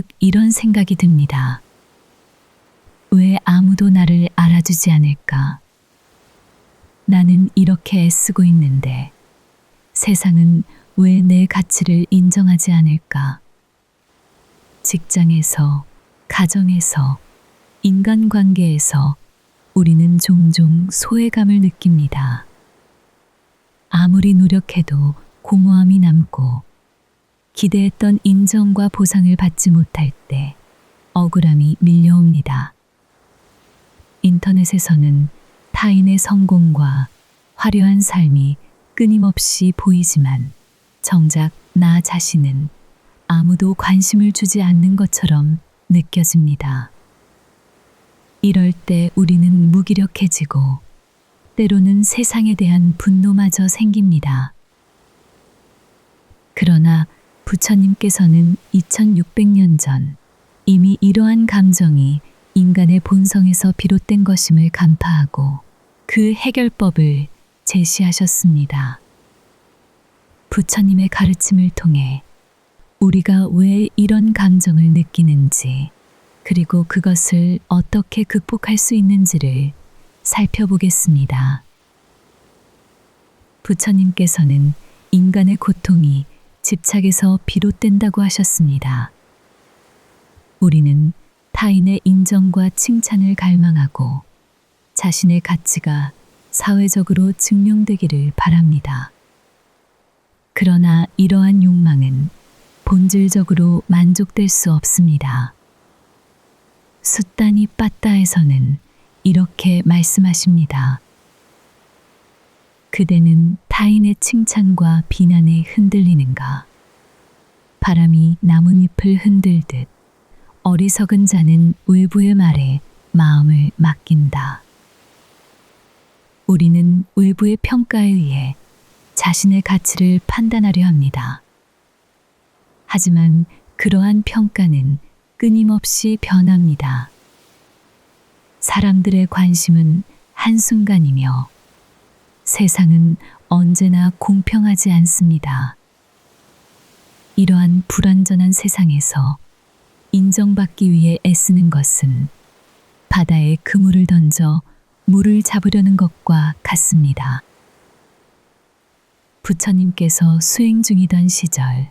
문득 이런 생각이 듭니다. 왜 아무도 나를 알아주지 않을까? 나는 이렇게 애쓰고 있는데 세상은 왜 내 가치를 인정하지 않을까? 직장에서, 가정에서, 인간관계에서 우리는 종종 소외감을 느낍니다. 아무리 노력해도 공허함이 남고 기대했던 인정과 보상을 받지 못할 때 억울함이 밀려옵니다. 인터넷에서는 타인의 성공과 화려한 삶이 끊임없이 보이지만 정작 나 자신은 아무도 관심을 주지 않는 것처럼 느껴집니다. 이럴 때 우리는 무기력해지고 때로는 세상에 대한 분노마저 생깁니다. 그러나 부처님께서는 2600년 전 이미 이러한 감정이 인간의 본성에서 비롯된 것임을 간파하고 그 해결법을 제시하셨습니다. 부처님의 가르침을 통해 우리가 왜 이런 감정을 느끼는지, 그리고 그것을 어떻게 극복할 수 있는지를 살펴보겠습니다. 부처님께서는 인간의 고통이 집착에서 비롯된다고 하셨습니다. 우리는 타인의 인정과 칭찬을 갈망하고 자신의 가치가 사회적으로 증명되기를 바랍니다. 그러나 이러한 욕망은 본질적으로 만족될 수 없습니다. 숫다니 빠따에서는 이렇게 말씀하십니다. 그대는 타인의 칭찬과 비난에 흔들리는가? 바람이 나뭇잎을 흔들듯 어리석은 자는 외부의 말에 마음을 맡긴다. 우리는 외부의 평가에 의해 자신의 가치를 판단하려 합니다. 하지만 그러한 평가는 끊임없이 변합니다. 사람들의 관심은 한순간이며 세상은 언제나 공평하지 않습니다. 이러한 불완전한 세상에서 인정받기 위해 애쓰는 것은 바다에 그물을 던져 물을 잡으려는 것과 같습니다. 부처님께서 수행 중이던 시절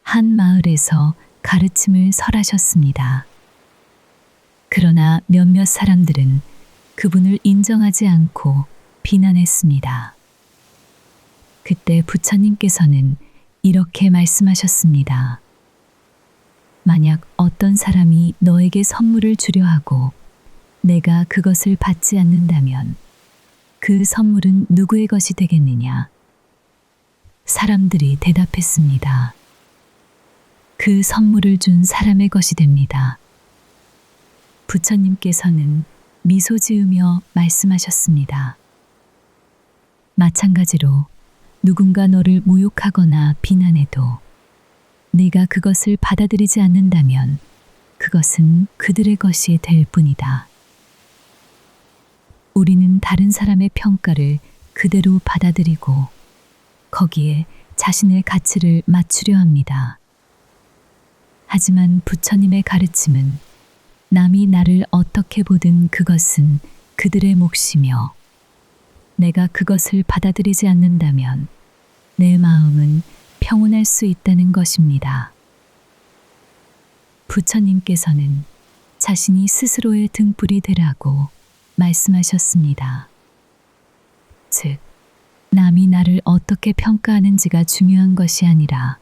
한 마을에서 가르침을 설하셨습니다. 그러나 몇몇 사람들은 그분을 인정하지 않고 비난했습니다. 그때 부처님께서는 이렇게 말씀하셨습니다. 만약 어떤 사람이 너에게 선물을 주려 하고 내가 그것을 받지 않는다면 그 선물은 누구의 것이 되겠느냐? 사람들이 대답했습니다. 그 선물을 준 사람의 것이 됩니다. 부처님께서는 미소 지으며 말씀하셨습니다. 마찬가지로 누군가 너를 모욕하거나 비난해도 네가 그것을 받아들이지 않는다면 그것은 그들의 것이 될 뿐이다. 우리는 다른 사람의 평가를 그대로 받아들이고 거기에 자신의 가치를 맞추려 합니다. 하지만 부처님의 가르침은 남이 나를 어떻게 보든 그것은 그들의 몫이며 내가 그것을 받아들이지 않는다면 내 마음은 평온할 수 있다는 것입니다. 부처님께서는 자신이 스스로의 등불이 되라고 말씀하셨습니다. 즉, 남이 나를 어떻게 평가하는지가 중요한 것이 아니라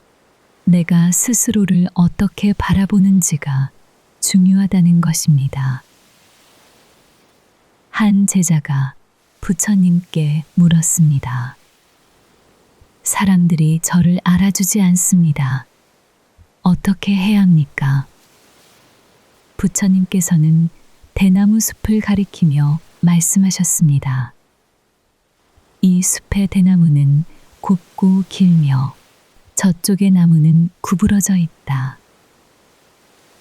내가 스스로를 어떻게 바라보는지가 중요하다는 것입니다. 한 제자가 부처님께 물었습니다. 사람들이 저를 알아주지 않습니다. 어떻게 해야 합니까? 부처님께서는 대나무 숲을 가리키며 말씀하셨습니다. 이 숲의 대나무는 곱고 길며 저쪽의 나무는 구부러져 있다.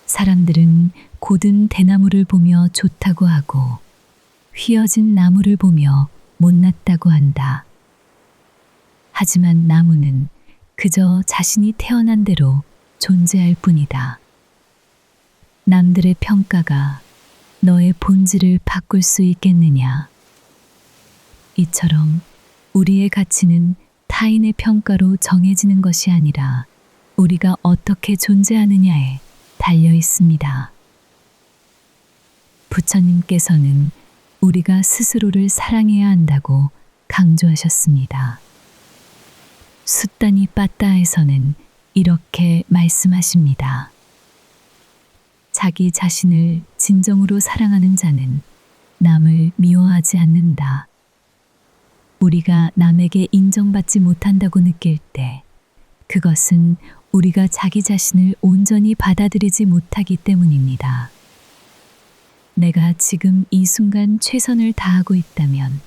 사람들은 고든 대나무를 보며 좋다고 하고 휘어진 나무를 보며 못났다고 한다. 하지만 나무는 그저 자신이 태어난 대로 존재할 뿐이다. 남들의 평가가 너의 본질을 바꿀 수 있겠느냐? 이처럼 우리의 가치는 타인의 평가로 정해지는 것이 아니라 우리가 어떻게 존재하느냐에 달려 있습니다. 부처님께서는 우리가 스스로를 사랑해야 한다고 강조하셨습니다. 숫다니 빠따에서는 이렇게 말씀하십니다. 자기 자신을 진정으로 사랑하는 자는 남을 미워하지 않는다. 우리가 남에게 인정받지 못한다고 느낄 때 그것은 우리가 자기 자신을 온전히 받아들이지 못하기 때문입니다. 내가 지금 이 순간 최선을 다하고 있다면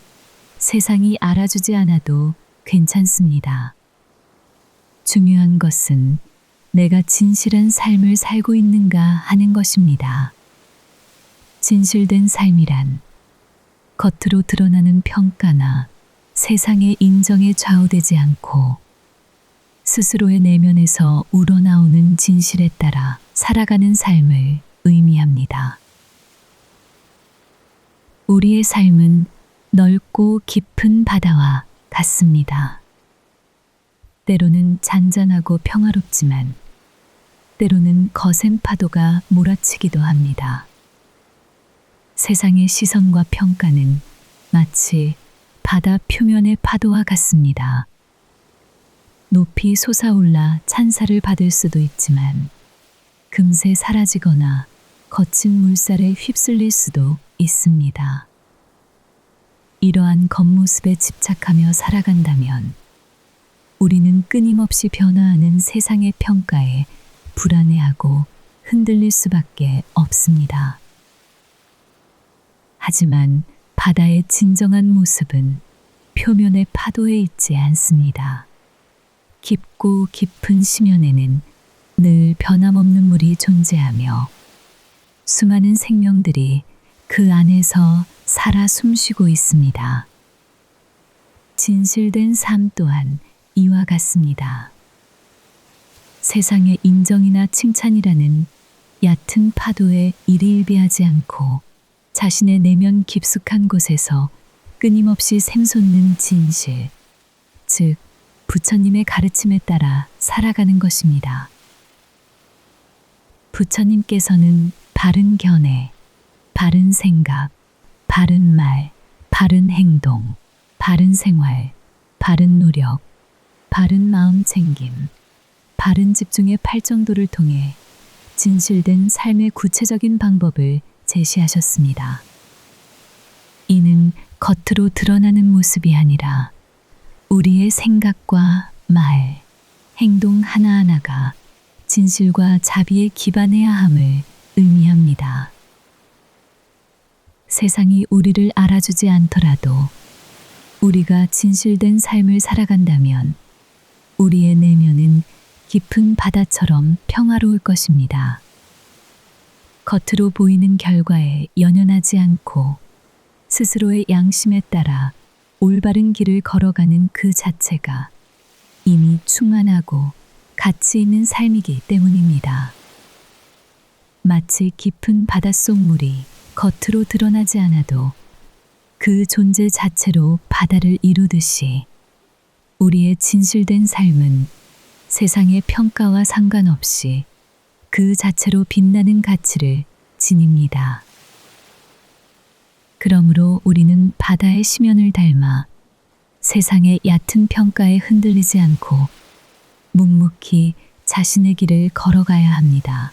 세상이 알아주지 않아도 괜찮습니다. 중요한 것은 내가 진실한 삶을 살고 있는가 하는 것입니다. 진실된 삶이란 겉으로 드러나는 평가나 세상의 인정에 좌우되지 않고 스스로의 내면에서 우러나오는 진실에 따라 살아가는 삶을 의미합니다. 우리의 삶은 넓고 깊은 바다와 같습니다. 때로는 잔잔하고 평화롭지만 때로는 거센 파도가 몰아치기도 합니다. 세상의 시선과 평가는 마치 바다 표면의 파도와 같습니다. 높이 솟아올라 찬사를 받을 수도 있지만 금세 사라지거나 거친 물살에 휩쓸릴 수도 있습니다. 이러한 겉모습에 집착하며 살아간다면 우리는 끊임없이 변화하는 세상의 평가에 불안해하고 흔들릴 수밖에 없습니다. 하지만 바다의 진정한 모습은 표면의 파도에 있지 않습니다. 깊고 깊은 심연에는 늘 변함없는 물이 존재하며 수많은 생명들이 그 안에서 살아 숨쉬고 있습니다. 진실된 삶 또한 이와 같습니다. 세상의 인정이나 칭찬이라는 얕은 파도에 일희일비하지 않고 자신의 내면 깊숙한 곳에서 끊임없이 샘솟는 진실, 즉 부처님의 가르침에 따라 살아가는 것입니다. 부처님께서는 바른 견해, 바른 생각, 바른 말, 바른 행동, 바른 생활, 바른 노력, 바른 마음 챙김, 바른 집중의 8정도를 통해 진실된 삶의 구체적인 방법을 제시하셨습니다. 이는 겉으로 드러나는 모습이 아니라 우리의 생각과 말, 행동 하나하나가 진실과 자비에 기반해야 함을 의미합니다. 세상이 우리를 알아주지 않더라도 우리가 진실된 삶을 살아간다면 우리의 내면은 깊은 바다처럼 평화로울 것입니다. 겉으로 보이는 결과에 연연하지 않고 스스로의 양심에 따라 올바른 길을 걸어가는 그 자체가 이미 충만하고 가치 있는 삶이기 때문입니다. 마치 깊은 바닷속 물이 겉으로 드러나지 않아도 그 존재 자체로 바다를 이루듯이 우리의 진실된 삶은 세상의 평가와 상관없이 그 자체로 빛나는 가치를 지닙니다. 그러므로 우리는 바다의 심연을 닮아 세상의 얕은 평가에 흔들리지 않고 묵묵히 자신의 길을 걸어가야 합니다.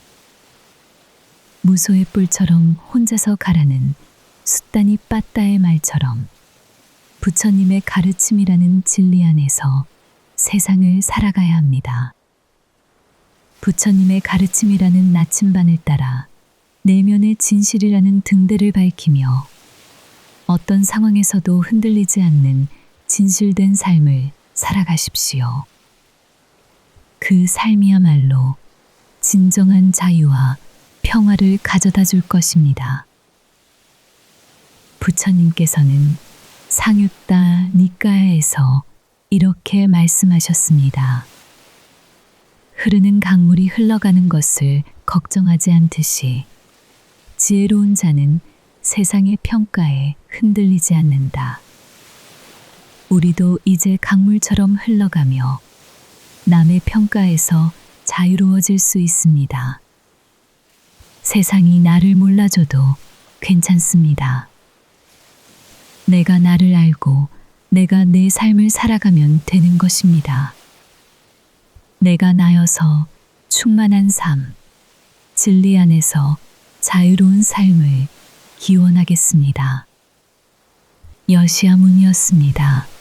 무소의 뿔처럼 혼자서 가라는 숫다니 빠따의 말처럼 부처님의 가르침이라는 진리 안에서 세상을 살아가야 합니다. 부처님의 가르침이라는 나침반을 따라 내면의 진실이라는 등대를 밝히며 어떤 상황에서도 흔들리지 않는 진실된 삶을 살아가십시오. 그 삶이야말로 진정한 자유와 평화를 가져다 줄 것입니다. 부처님께서는 상ют다 니까야에서 이렇게 말씀하셨습니다. 흐르는 강물이 흘러가는 것을 걱정하지 않듯이 지혜로운 자는 세상의 평가에 흔들리지 않는다. 우리도 이제 강물처럼 흘러가며 남의 평가에서 자유로워질 수 있습니다. 세상이 나를 몰라줘도 괜찮습니다. 내가 나를 알고 내가 내 삶을 살아가면 되는 것입니다. 내가 나여서 충만한 삶, 진리 안에서 자유로운 삶을 기원하겠습니다. 여시아문이었습니다.